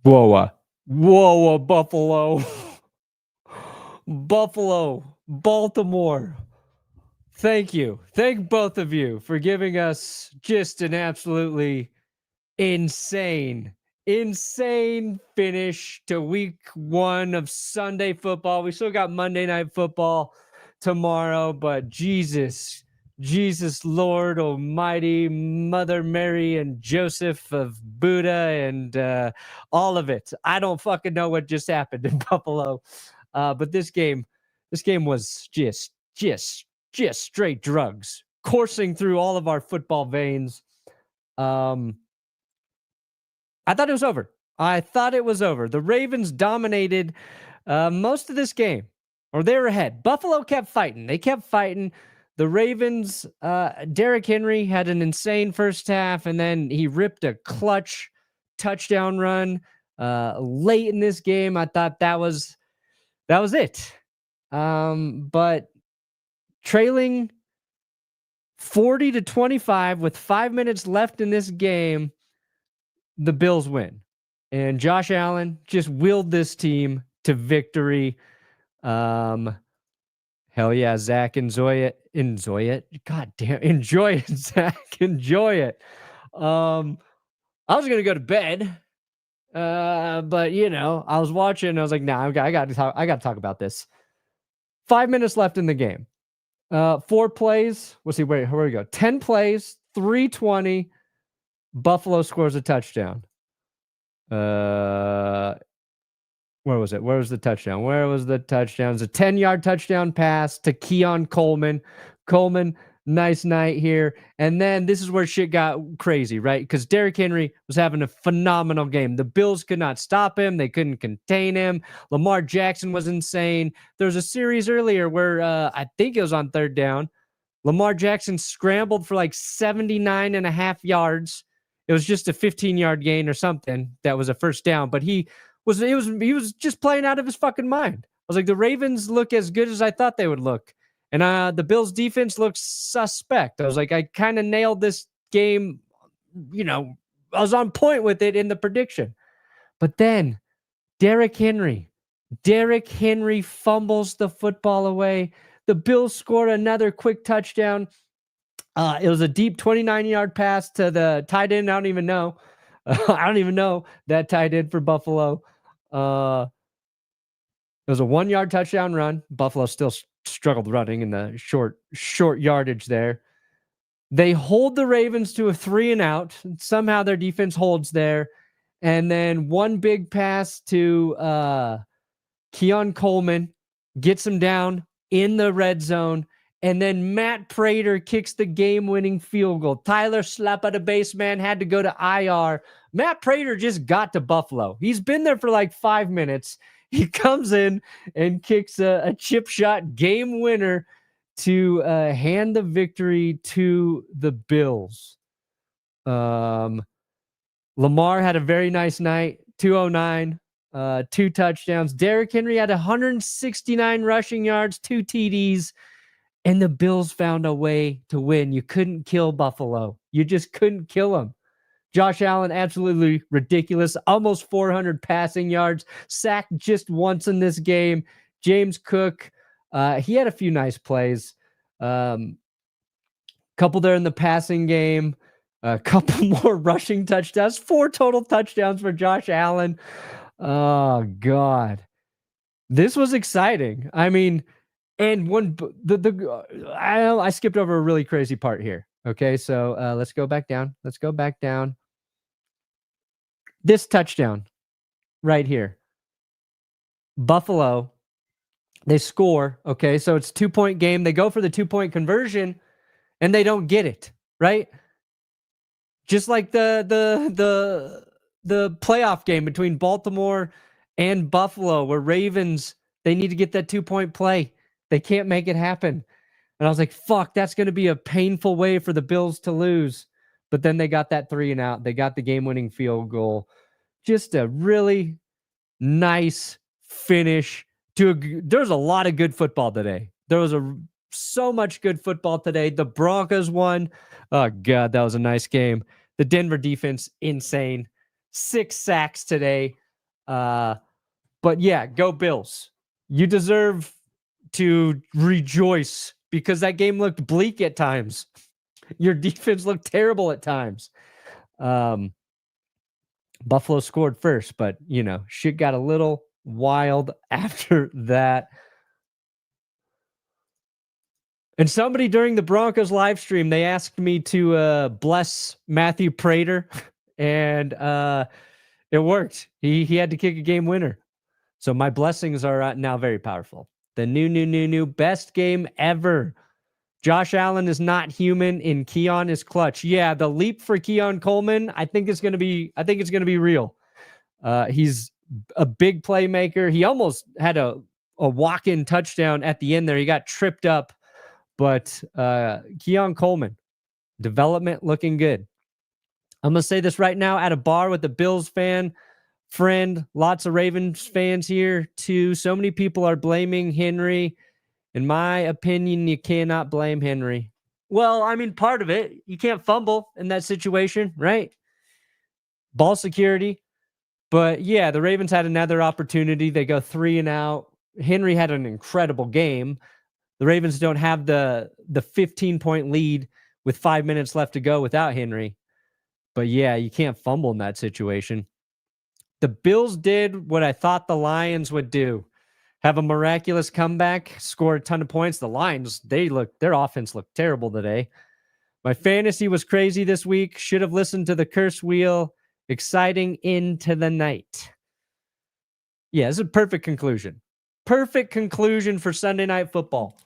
Whoa, Buffalo. Buffalo, Baltimore. Thank you. Thank both of you for giving us just an absolutely insane finish to week 1 of Sunday football. We still got Monday Night Football tomorrow, but Jesus, Lord Almighty, Mother Mary and Joseph of Buddha and all of it. I don't fucking know what just happened in Buffalo, but this game was just straight drugs coursing through all of our football veins. I thought it was over. The Ravens dominated most of this game, or they were ahead. Buffalo kept fighting. The Ravens, Derrick Henry had an insane first half, and then he ripped a clutch touchdown run late in this game. I thought that was it. But trailing 40-25 with 5 minutes left in this game, the Bills win. And Josh Allen just willed this team to victory. Hell yeah, Zach, enjoy it. God damn, enjoy it, Zach. Enjoy it. I was gonna go to bed, but I was watching. And I was like, nah, I got to talk about this. 5 minutes left in the game. 4 plays. We'll see. Where we go? 10 plays. 3:20. Buffalo scores a touchdown. Where was it? Where was the touchdown? It's a 10-yard touchdown pass to Keon Coleman. Nice night here. And then this is where shit got crazy, right? Because Derrick Henry was having a phenomenal game. The Bills could not stop him. They couldn't contain him. Lamar Jackson was insane. There was a series earlier where I think it was on 3rd down. Lamar Jackson scrambled for like 79 and a half yards. It was just a 15-yard gain or something. That was a first down, but he was just playing out of his fucking mind. I was like, the Ravens look as good as I thought they would look. And the Bills defense looks suspect. I was like, I kind of nailed this game. I was on point with it in the prediction. But then Derrick Henry fumbles the football away. The Bills scored another quick touchdown. It was a deep 29-yard pass to the tight end. I don't even know that tight end for Buffalo. It was a 1-yard touchdown run. Buffalo still struggled running in the short yardage there. They hold the Ravens to a 3-and-out. Somehow their defense holds there. And then one big pass to Keon Coleman gets him down in the red zone. And then Matt Prater kicks the game-winning field goal. Tyler Slap at the baseman had to go to IR. Matt Prater just got to Buffalo. He's been there for like 5 minutes. He comes in and kicks a chip shot game winner to hand the victory to the Bills. Lamar had a very nice night. 209, 2 touchdowns. Derrick Henry had 169 rushing yards, 2 TDs. And the Bills found a way to win. You couldn't kill Buffalo. You just couldn't kill them. Josh Allen, absolutely ridiculous. Almost 400 passing yards. Sacked just once in this game. James Cook, he had a few nice plays. Couple there in the passing game. A couple more rushing touchdowns. 4 total touchdowns for Josh Allen. Oh, God. This was exciting. I mean... And I skipped over a really crazy part here. Okay, so let's go back down. This touchdown right here. Buffalo, they score. Okay, so it's 2-point game. They go for the 2-point conversion, and they don't get it. Right, just like the playoff game between Baltimore and Buffalo, where Ravens, they need to get that 2-point play. They can't make it happen. And I was like, fuck, that's going to be a painful way for the Bills to lose. But then they got that 3-and-out. They got the game-winning field goal. Just a really nice finish. There's a lot of good football today. There was so much good football today. The Broncos won. Oh, God, that was a nice game. The Denver defense, insane. 6 sacks today. But yeah, go Bills. You deserve to rejoice because that game looked bleak at times. Your defense looked terrible at times. Buffalo scored first, but shit got a little wild after that. And somebody during the Broncos live stream, they asked me to bless Matthew Prater, and it worked. He had to kick a game winner. So my blessings are now very powerful. The new best game ever. Josh Allen is not human, and Keon is clutch. Yeah, the leap for Keon Coleman, I think it's going to be real. He's a big playmaker. He almost had a walk-in touchdown at the end there. He got tripped up, but Keon Coleman, development looking good. I'm going to say this right now at a bar with a Bills friend, lots of Ravens fans here too. So many people are blaming Henry. In my opinion, you cannot blame Henry. Well, I mean, part of it, you can't fumble in that situation, right? Ball security. But yeah, the Ravens had another opportunity. They go 3 and out. Henry had an incredible game. The Ravens don't have the 15-point lead with 5 minutes left to go without Henry. But yeah, you can't fumble in that situation. The Bills did what I thought the Lions would do. Have a miraculous comeback, score a ton of points. The Lions, their offense looked terrible today. My fantasy was crazy this week. Should have listened to the curse wheel. Exciting into the night. Yeah, this is a perfect conclusion. Perfect conclusion for Sunday Night Football.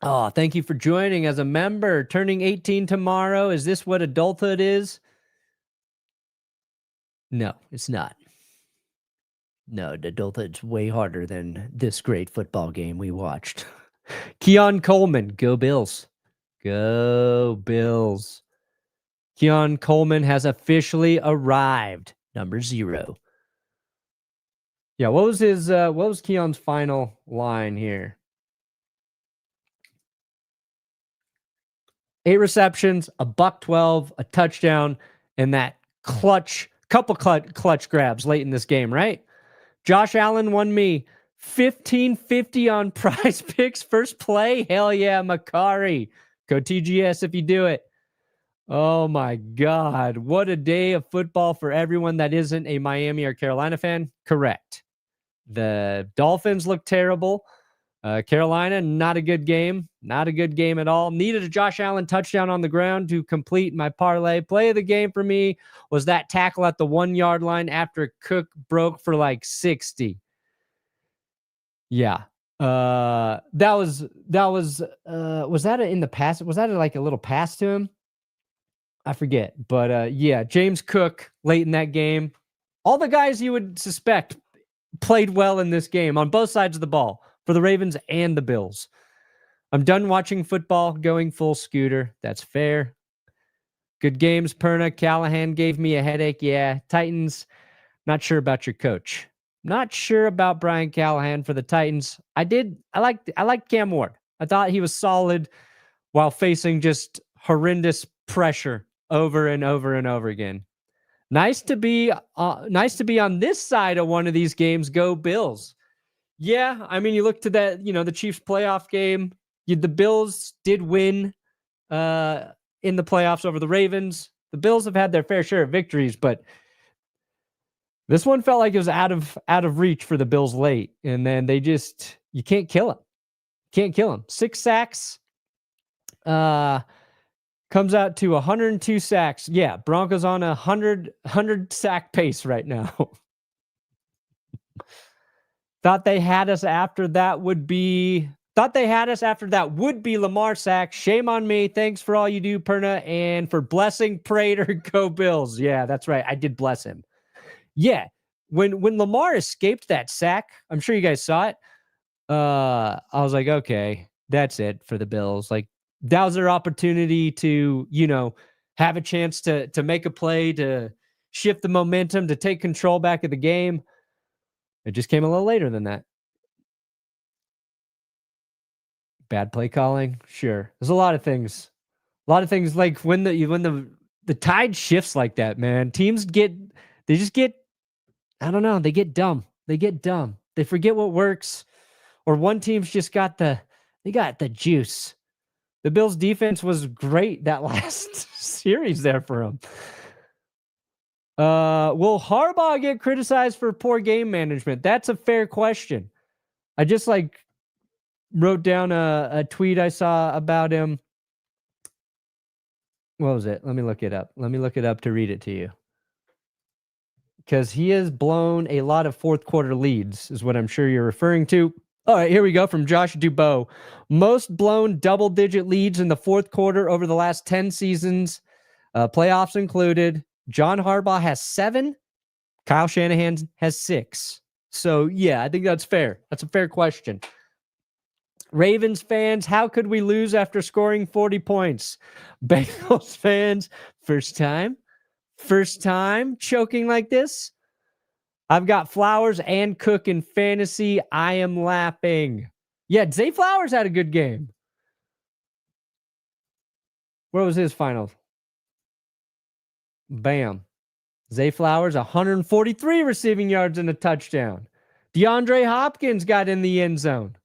Oh, thank you for joining as a member. Turning 18 tomorrow. Is this what adulthood is? No, it's not. No, adulthood's way harder than this great football game we watched. Keon Coleman, go Bills. Go Bills. Keon Coleman has officially arrived. Number 0. Yeah, what was Keon's final line here? 8 receptions, a $112, a touchdown, and that couple clutch grabs late in this game, right? Josh Allen won me $15.50 on Prize Picks first play. Hell yeah, Macari. Go TGS if you do it. Oh my God. What a day of football for everyone that isn't a Miami or Carolina fan. Correct. The Dolphins look terrible. Carolina, not a good game. Not a good game at all. Needed a Josh Allen touchdown on the ground to complete my parlay. Play of the game for me was that tackle at the 1-yard line after Cook broke for like 60. Yeah. Was that in the pass? Was that like a little pass to him? I forget. But yeah, James Cook late in that game. All the guys you would suspect played well in this game on both sides of the ball for the Ravens and the Bills. I'm done watching football, going full scooter. That's fair. Good games, Perna. Callahan gave me a headache. Yeah. Titans, not sure about your coach. Not sure about Brian Callahan for the Titans. I liked Cam Ward. I thought he was solid while facing just horrendous pressure over and over and over again. Nice to be on this side of one of these games. Go Bills. Yeah, I mean, you look to that, the Chiefs playoff game. The Bills did win in the playoffs over the Ravens. The Bills have had their fair share of victories, but this one felt like it was out of reach for the Bills late, and then you can't kill them. Can't kill them. 6 sacks. Comes out to 102 sacks. Yeah, Broncos on 100 sack pace right now. Thought they had us after that would be Lamar sack. Shame on me. Thanks for all you do, Perna, and for blessing Prater. Go Bills. Yeah, that's right. I did bless him. Yeah, when Lamar escaped that sack, I'm sure you guys saw it. I was like, okay, that's it for the Bills. Like, that was their opportunity to, have a chance to make a play, to shift the momentum, to take control back of the game. It just came a little later than that. Bad play calling, sure. There's a lot of things like when the the tide shifts like that, man. Teams get I don't know, they get dumb. They forget what works, or one team's just got the juice. The Bills defense was great that last series there for them. Will Harbaugh get criticized for poor game management? That's a fair question. I just wrote down a tweet I saw about him. What was it? Let me look it up to read it to you. Because he has blown a lot of fourth quarter leads, is what I'm sure you're referring to. All right, here we go from Josh Dubow. Most blown double-digit leads in the fourth quarter over the last 10 seasons, playoffs included. John Harbaugh has 7. Kyle Shanahan has 6. So, yeah, I think that's fair. That's a fair question. Ravens fans, how could we lose after scoring 40 points? Bengals fans, first time choking like this. I've got Flowers and Cook in fantasy. I am laughing. Yeah, Zay Flowers had a good game. Where was his final? Bam. Zay Flowers, 143 receiving yards and a touchdown. DeAndre Hopkins got in the end zone.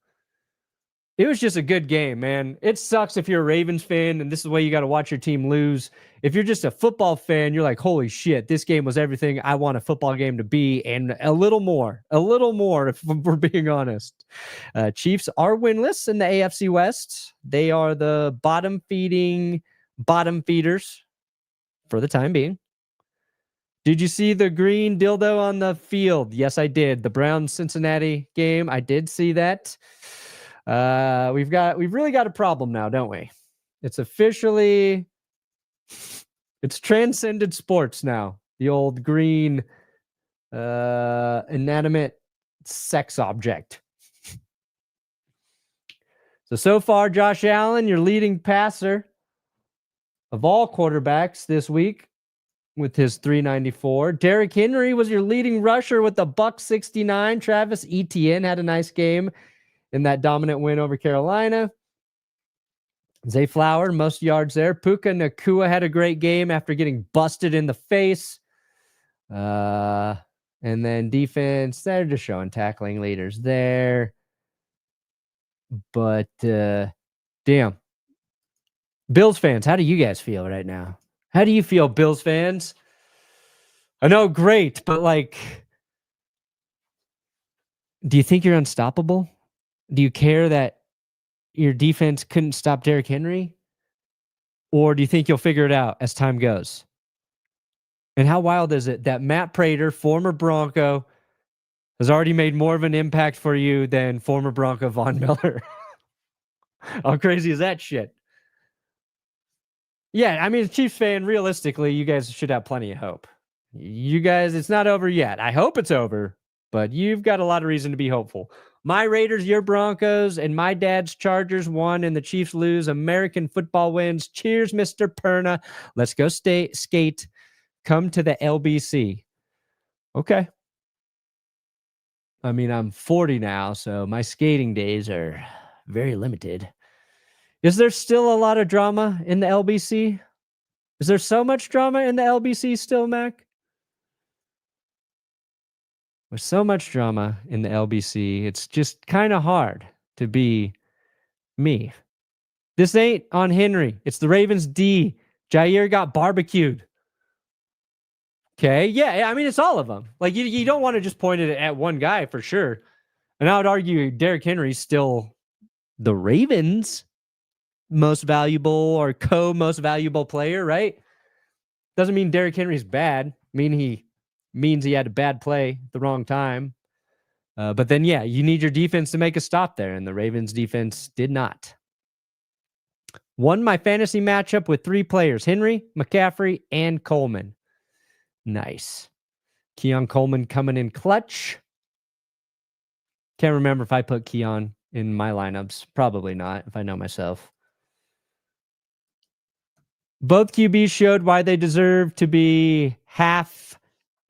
It was just a good game, man. It sucks if you're a Ravens fan and this is the way you got to watch your team lose. If you're just a football fan, you're like, holy shit, this game was everything I want a football game to be, and a little more, if we're being honest. Chiefs are winless in the AFC West. They are the bottom feeders for the time being. Did you see the green dildo on the field? Yes, I did. The Browns-Cincinnati game, I did see that. We've really got a problem now, don't we? It's transcended sports now. The old green, inanimate sex object. So far, Josh Allen, your leading passer of all quarterbacks this week with his 394. Derrick Henry was your leading rusher with the $169. Travis Etienne had a nice game in that dominant win over Carolina. Zay Flower, most yards there. Puka Nacua had a great game after getting busted in the face. And then defense, they're just showing tackling leaders there. But, damn. Bills fans, how do you guys feel right now? How do you feel, Bills fans? I know, great, but do you think you're unstoppable? Do you care that your defense couldn't stop Derrick Henry? Or do you think you'll figure it out as time goes? And how wild is it that Matt Prater, former Bronco, has already made more of an impact for you than former Bronco Von Miller? How crazy is that shit? Yeah, I mean, as a Chiefs fan, realistically, you guys should have plenty of hope. You guys, it's not over yet. I hope it's over, but you've got a lot of reason to be hopeful. My Raiders, your Broncos, and my dad's Chargers won, and the Chiefs lose. American football wins. Cheers, Mr. Perna. Let's go skate. Come to the LBC. Okay. I mean, I'm 40 now, so my skating days are very limited. Is there still a lot of drama in the LBC? Is there so much drama in the LBC still, Mac? There's so much drama in the LBC. It's just kind of hard to be me. This ain't on Henry. It's the Ravens D. Jair got barbecued. Okay. Yeah. I mean, it's all of them. You don't want to just point it at one guy for sure. And I would argue Derrick Henry's still the Ravens' most valuable or most valuable player, right? Doesn't mean Derrick Henry's bad. Means he had a bad play at the wrong time. But then, yeah, you need your defense to make a stop there, and the Ravens defense did not. Won my fantasy matchup with 3 players, Henry, McCaffrey, and Coleman. Nice. Keon Coleman coming in clutch. Can't remember if I put Keon in my lineups. Probably not, if I know myself. Both QBs showed why they deserve to be half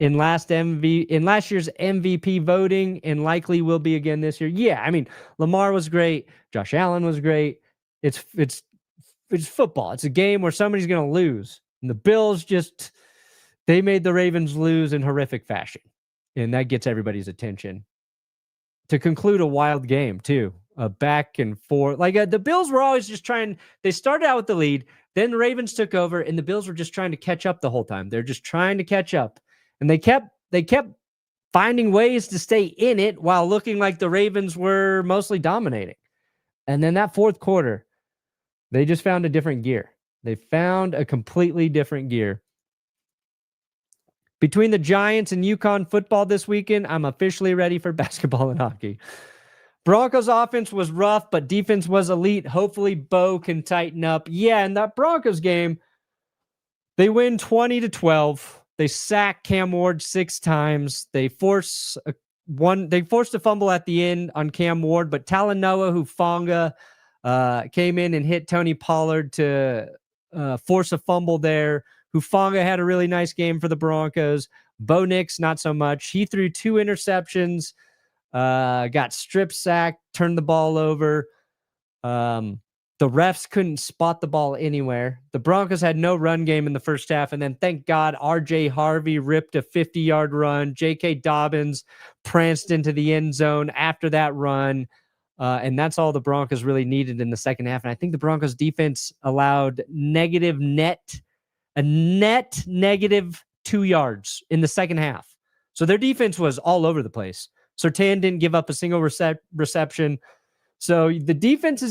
in last year's MVP voting, and likely will be again this year. Yeah, I mean, Lamar was great. Josh Allen was great. It's football. It's a game where somebody's going to lose. And the Bills they made the Ravens lose in horrific fashion. And that gets everybody's attention. To conclude a wild game, too. Back and forth. The Bills were always just they started out with the lead, then the Ravens took over, and the Bills were just trying to catch up the whole time. They're just trying to catch up. And they kept finding ways to stay in it while looking like the Ravens were mostly dominating. And then that fourth quarter, they just found a different gear. They found a completely different gear. Between the Giants and UConn football this weekend, I'm officially ready for basketball and hockey. Broncos offense was rough, but defense was elite. Hopefully, Bo can tighten up. Yeah, in that Broncos game, they win 20-12. They sack Cam Ward 6 times. They forced a fumble at the end on Cam Ward, but Talanoa Hufanga came in and hit Tony Pollard to force a fumble there. Hufanga had a really nice game for the Broncos. Bo Nix, not so much. He threw 2 interceptions, got strip sacked, turned the ball over. The refs couldn't spot the ball anywhere. The Broncos had no run game in the first half, and then thank God R.J. Harvey ripped a 50-yard run. J.K. Dobbins pranced into the end zone after that run, and that's all the Broncos really needed in the second half. And I think the Broncos defense allowed a net negative 2 yards in the second half. So their defense was all over the place. Surtain didn't give up a single reception. So the defense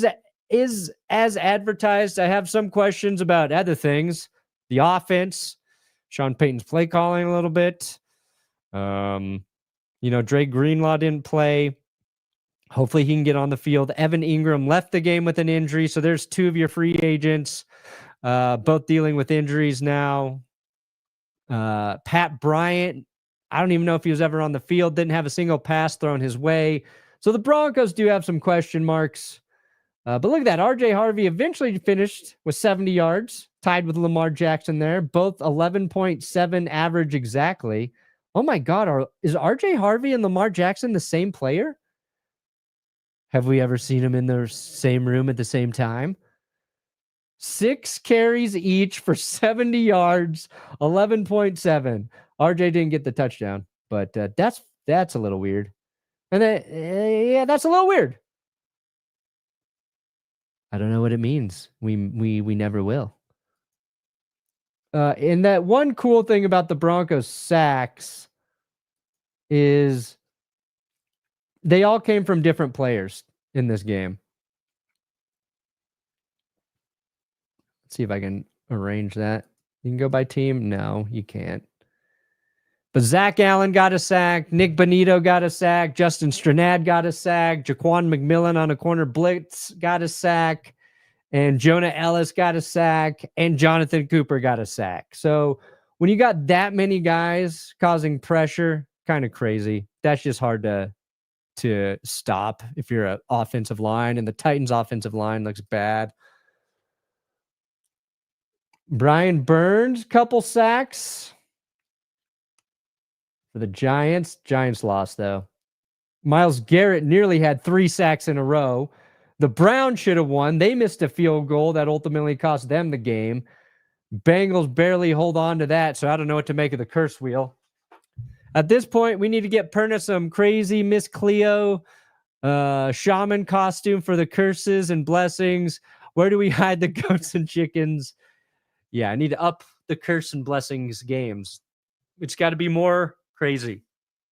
is as advertised. I have some questions about other things. The offense, Sean Payton's play calling a little bit. Dre Greenlaw didn't play. Hopefully he can get on the field. Evan Ingram left the game with an injury. So there's 2 of your free agents, both dealing with injuries now. Pat Bryant, I don't even know if he was ever on the field. Didn't have a single pass thrown his way. So the Broncos do have some question marks. But look at that. R.J. Harvey eventually finished with 70 yards, tied with Lamar Jackson there. Both 11.7 average exactly. Oh, my God. Is R.J. Harvey and Lamar Jackson the same player? Have we ever seen them in the same room at the same time? 6 carries each for 70 yards, 11.7. RJ didn't get the touchdown, but that's a little weird. And that's a little weird. I don't know what it means. We never will. And that one cool thing about the Broncos sacks is they all came from different players in this game. Let's see if I can arrange that. You can go by team. No, you can't. But Zach Allen got a sack. Nick Bonito got a sack. Justin Stranad got a sack. Jaquan McMillan on a corner blitz got a sack. And Jonah Ellis got a sack. And Jonathan Cooper got a sack. So when you got that many guys causing pressure, kind of crazy. That's just hard to stop if you're an offensive line. And the Titans' offensive line looks bad. Brian Burns, couple sacks. For the Giants. Giants lost, though. Myles Garrett nearly had 3 sacks in a row. The Browns should have won. They missed a field goal that ultimately cost them the game. Bengals barely hold on to that, so I don't know what to make of the curse wheel. At this point, we need to get Perna some crazy Miss Cleo shaman costume for the curses and blessings. Where do we hide the goats and chickens? Yeah, I need to up the curse and blessings games. It's got to be more crazy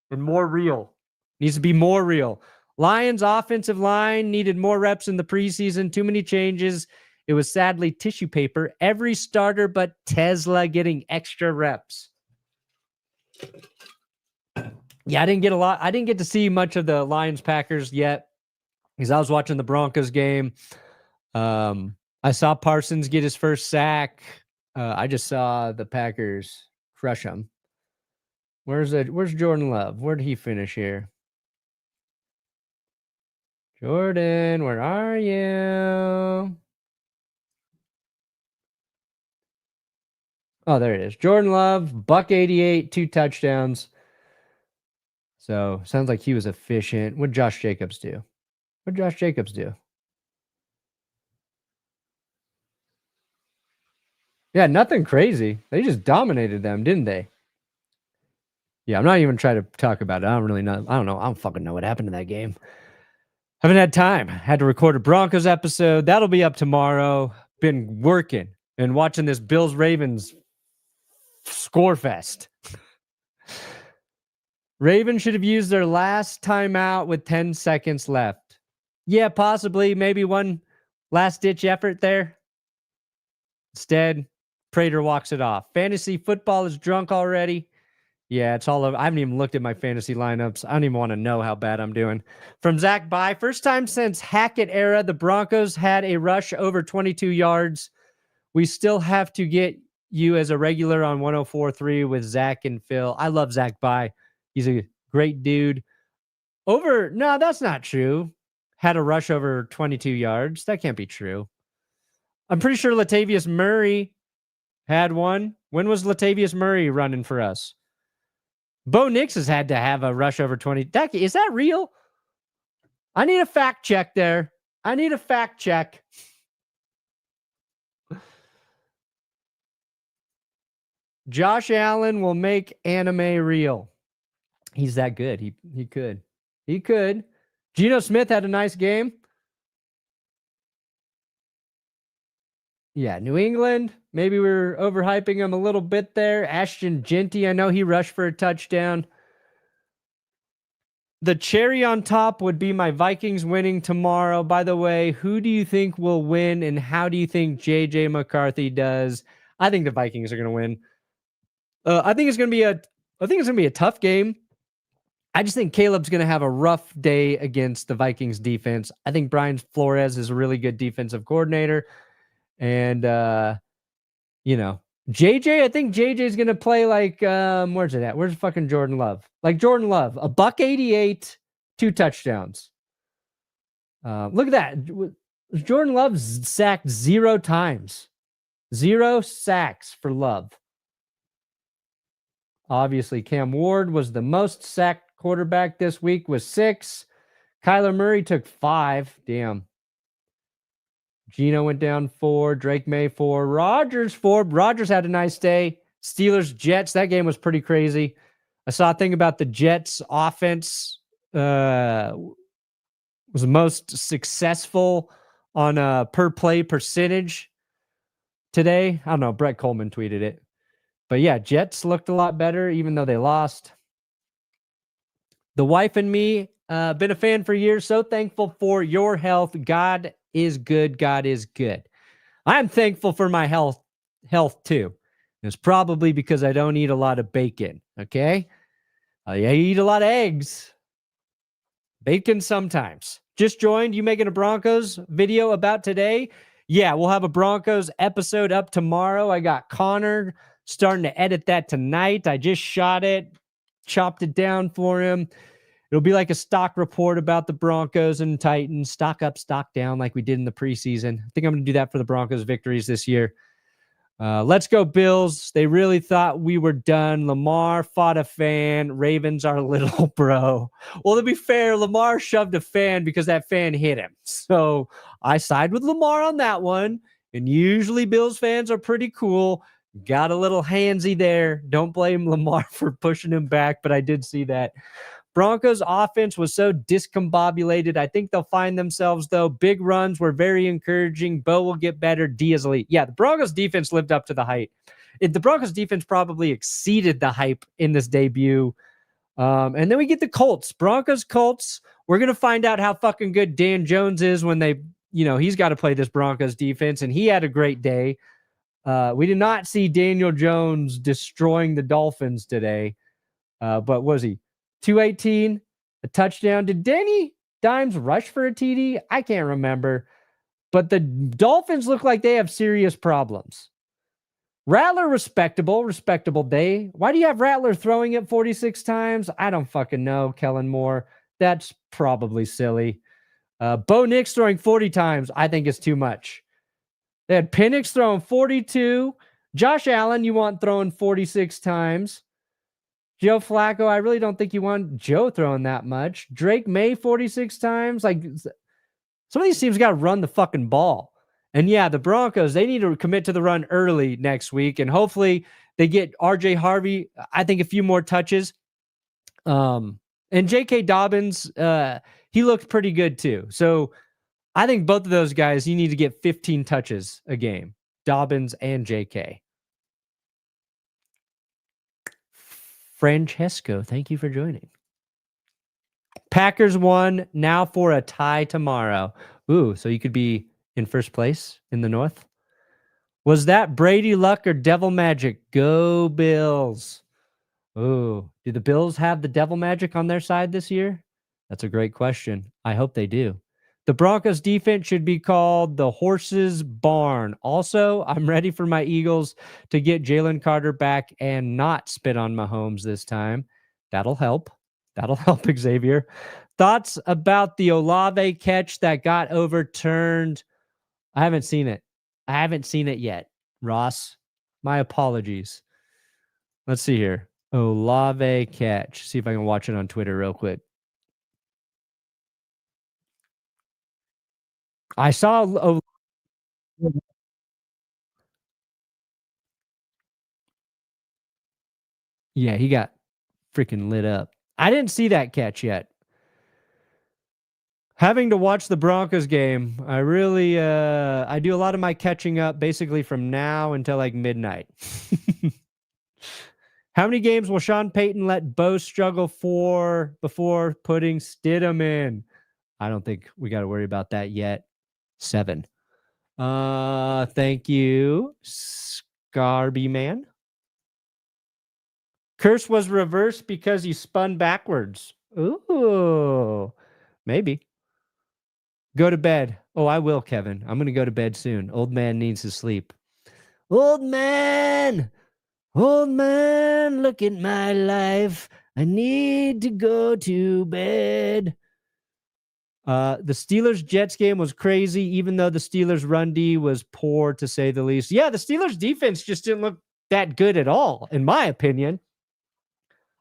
and more real. Needs to be more real. Lions offensive line needed more reps in the preseason. Too many changes. It was sadly tissue paper. Every starter but Tesla getting extra reps. Yeah, I didn't get to see much of the Lions Packers yet because I was watching the Broncos game. I saw Parsons get his first sack. I just saw the Packers crush him. Where's Jordan Love? Where did he finish here? Jordan, where are you? Oh, there it is. Jordan Love, $188, 2 touchdowns. So sounds like he was efficient. What did Josh Jacobs do? Yeah, nothing crazy. They just dominated them, didn't they? Yeah, I'm not even trying to talk about it. I don't really know. I don't know. I don't fucking know what happened in that game. Haven't had time. Had to record a Broncos episode. That'll be up tomorrow. Been working and watching this Bills Ravens score fest. Ravens should have used their last timeout with 10 seconds left. Yeah, possibly. Maybe one last ditch effort there. Instead, Prater walks it off. Fantasy football is drunk already. Yeah, it's all over. I haven't even looked at my fantasy lineups. I don't even want to know how bad I'm doing. From Zach By, first time since Hackett era, the Broncos had a rush over 22 yards. We still have to get you as a regular on 104.3 with Zach and Phil. I love Zach By. He's a great dude. No, that's not true. Had a rush over 22 yards. That can't be true. I'm pretty sure Latavius Murray had one. When was Latavius Murray running for us? Bo Nix has had to have a rush over 20. Is that real? I need a fact check there. I need a fact check. Josh Allen will make anime real. He's that good. He could. He could. Geno Smith had a nice game. Yeah, New England. Maybe we're overhyping him a little bit there. Ashton Genty, I know he rushed for a touchdown. The cherry on top would be my Vikings winning tomorrow. By the way, who do you think will win and how do you think JJ McCarthy does? I think the Vikings are going to win. I think it's going to be a tough game. I just think Caleb's going to have a rough day against the Vikings defense. I think Brian Flores is a really good defensive coordinator. And, JJ, I think JJ's going to play like, where's it at? Where's fucking Jordan Love? Like Jordan Love, a $188, 2 touchdowns. Look at that. Jordan Love sacked 0 times. 0 sacks for Love. Obviously, Cam Ward was the most sacked quarterback this week with 6. Kyler Murray took 5. Damn. Geno went down 4. Drake May 4. Rodgers 4. Rodgers had a nice day. Steelers Jets. That game was pretty crazy. I saw a thing about the Jets offense was the most successful on a per play percentage today. I don't know. Brett Coleman tweeted it. But yeah, Jets looked a lot better, even though they lost. The wife and me, been a fan for years. So thankful for your health. God is good. God is good. I'm thankful for my health too. It's probably because I don't eat a lot of bacon. Okay. I eat a lot of eggs. Bacon sometimes. Just joined. You making a Broncos video about today? Yeah, we'll have a Broncos episode up tomorrow. I got Connor starting to edit that tonight. I just shot it, chopped it down for him. It'll be like a stock report about the Broncos and Titans, stock up, stock down, like we did in the preseason. I think I'm going to do that for the Broncos victories this year. Let's go Bills. They really thought we were done. Lamar fought a fan. Ravens are little bro. Well, to be fair, Lamar shoved a fan because that fan hit him. So I side with Lamar on that one. And usually Bills fans are pretty cool. Got a little handsy there. Don't blame Lamar for pushing him back, but I did see that. Broncos offense was so discombobulated. I think they'll find themselves, though. Big runs were very encouraging. Bo will get better. D is elite. Yeah, the Broncos defense lived up to the hype. The Broncos defense probably exceeded the hype in this debut. And then we get the Colts. Broncos, Colts. We're going to find out how fucking good Dan Jones is when he's got to play this Broncos defense, and he had a great day. We did not see Daniel Jones destroying the Dolphins today. But was he 218, a touchdown? Did Danny Dimes rush for a TD? I can't remember. But the Dolphins look like they have serious problems. Rattler, respectable day. Why do you have Rattler throwing it 46 times? I don't fucking know, Kellen Moore. That's probably silly. Bo Nix throwing 40 times, I think is too much. They had Penix throwing 42. Josh Allen, you want throwing 46 times. Joe Flacco, I really don't think you want Joe throwing that much. Drake May 46 times. Like, some of these teams got to run the fucking ball. And yeah, the Broncos, they need to commit to the run early next week, and hopefully they get RJ Harvey, I think, a few more touches. And J.K. Dobbins, he looked pretty good too. So I think both of those guys, you need to get 15 touches a game, Dobbins and J.K. Francesco, thank you for joining. Packers won, now for a tie tomorrow. Ooh, so you could be in first place in the North. Was that Brady luck or devil magic? Go Bills. Ooh, do the Bills have the devil magic on their side this year? That's a great question. I hope they do. The Broncos defense should be called the Horses Barn. Also, I'm ready for my Eagles to get Jalen Carter back and not spit on Mahomes this time. That'll help. That'll help, Xavier. Thoughts about the Olave catch that got overturned? I haven't seen it. I haven't seen it yet. Ross, my apologies. Let's see here. Olave catch. See if I can watch it on Twitter real quick. I saw. Yeah, he got freaking lit up. I didn't see that catch yet. Having to watch the Broncos game, I really I do a lot of my catching up basically from now until like midnight. How many games will Sean Payton let Bo struggle for before putting Stidham in? I don't think we got to worry about that yet. 7. Thank you, Scarby Man. Curse was reversed because he spun backwards. Ooh, maybe. Go to bed. Oh, I will, Kevin. I'm going to go to bed soon. Old man needs to sleep. Old man, look at my life. I need to go to bed. The Steelers-Jets game was crazy, even though the Steelers' run D was poor, to say the least. Yeah, the Steelers' defense just didn't look that good at all, in my opinion.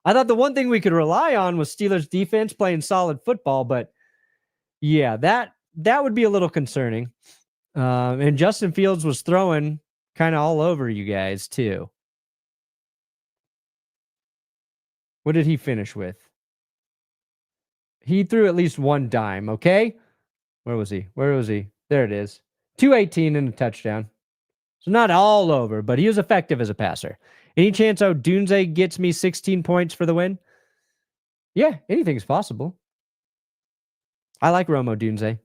I thought the one thing we could rely on was Steelers' defense playing solid football, but yeah, that would be a little concerning. And Justin Fields was throwing kind of all over you guys, too. What did he finish with? He threw at least one dime, okay? Where was he? There it is. 218 and a touchdown. So not all over, but he was effective as a passer. Any chance Odunze gets me 16 points for the win? Yeah, anything's possible. I like Rome Odunze.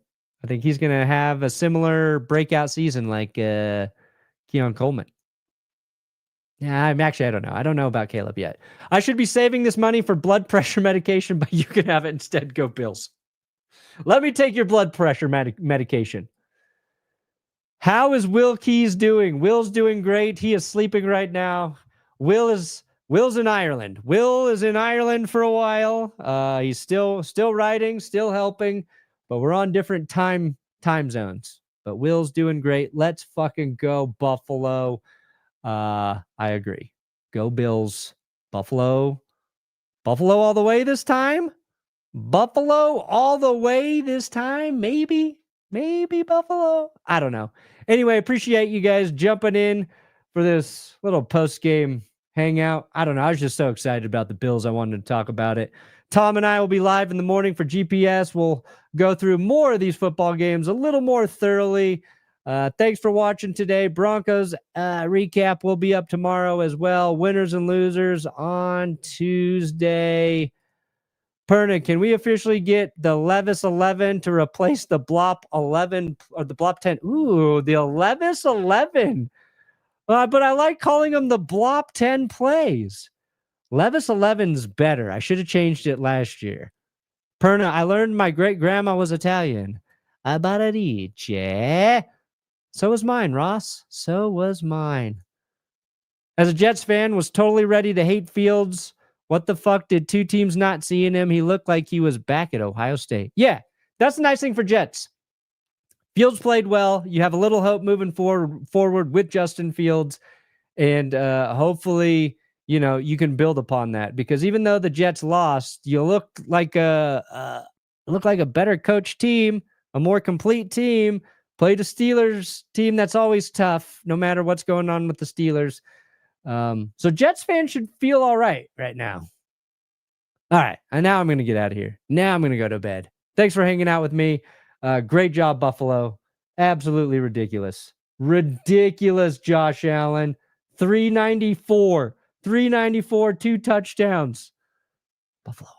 I think he's going to have a similar breakout season like Keon Coleman. Yeah, I don't know. I don't know about Caleb yet. I should be saving this money for blood pressure medication, but you can have it instead. Go Bills. Let me take your blood pressure medication. How is Will Keys doing? Will's doing great. He is sleeping right now. Will's in Ireland. Will is in Ireland for a while. He's still writing, still helping, but we're on different time zones. But Will's doing great. Let's fucking go Buffalo. I agree. Go Bills. Buffalo all the way this time. Buffalo all the way this time. Maybe Buffalo. I don't know. Anyway, appreciate you guys jumping in for this little post-game hangout. I don't know. I was just so excited about the Bills. I wanted to talk about it. Tom and I will be live in the morning for GPS. We'll go through more of these football games a little more thoroughly. Thanks for watching today. Broncos recap will be up tomorrow as well. Winners and losers on Tuesday. Perna, can we officially get the Levis 11 to replace the Blop 11 or the Blop 10? Ooh, the Levis 11. But I like calling them the Blop 10 plays. Levis 11's better. I should have changed it last year. Perna, I learned my great-grandma was Italian. Abbaradice. So was mine, Ross. So was mine. As a Jets fan, was totally ready to hate Fields. What the fuck did two teams not seeing him? He looked like he was back at Ohio State. Yeah, that's the nice thing for Jets. Fields played well. You have a little hope moving forward with Justin Fields. And hopefully, you can build upon that. Because even though the Jets lost, you look like a better coach team, a more complete team. Played a Steelers team that's always tough, no matter what's going on with the Steelers. So Jets fans should feel all right now. All right. And now I'm going to get out of here. Now I'm going to go to bed. Thanks for hanging out with me. Great job, Buffalo. Absolutely ridiculous. Ridiculous, Josh Allen. 394, 2 touchdowns. Buffalo.